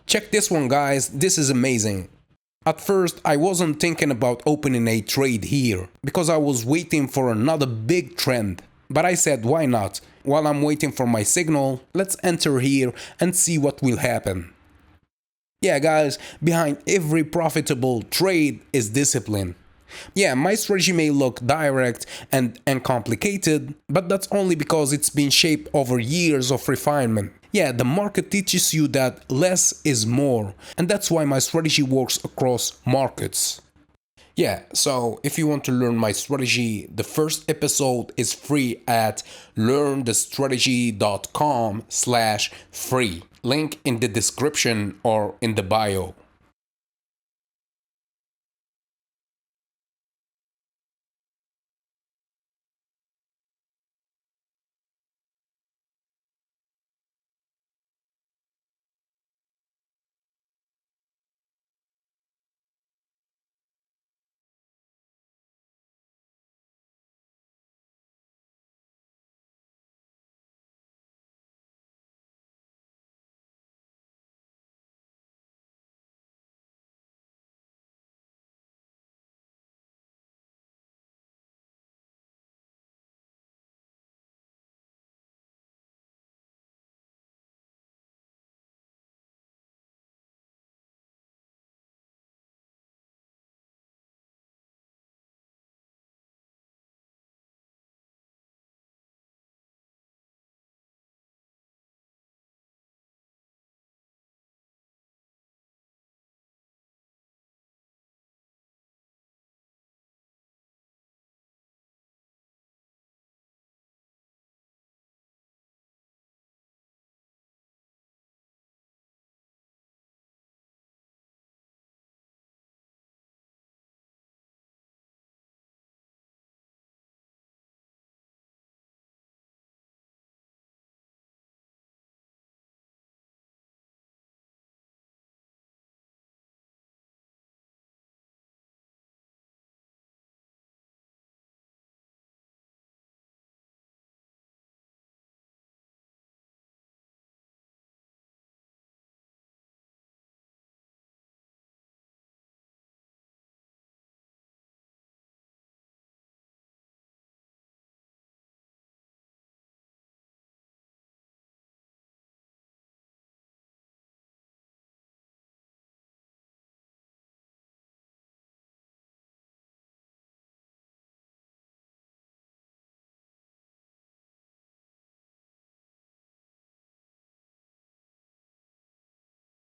Check this one, guys, this is amazing. At first, I wasn't thinking about opening a trade here, because I was waiting for another big trend. But I said, why not? While I'm waiting for my signal, let's enter here and see what will happen. Yeah, guys, behind every profitable trade is discipline. Yeah, my strategy may look direct and uncomplicated, but that's only because it's been shaped over years of refinement. Yeah, the market teaches you that less is more, and that's why my strategy works across markets. Yeah, so if you want to learn my strategy, the first episode is free at learnthestrategy.com/free. Link in the description or in the bio.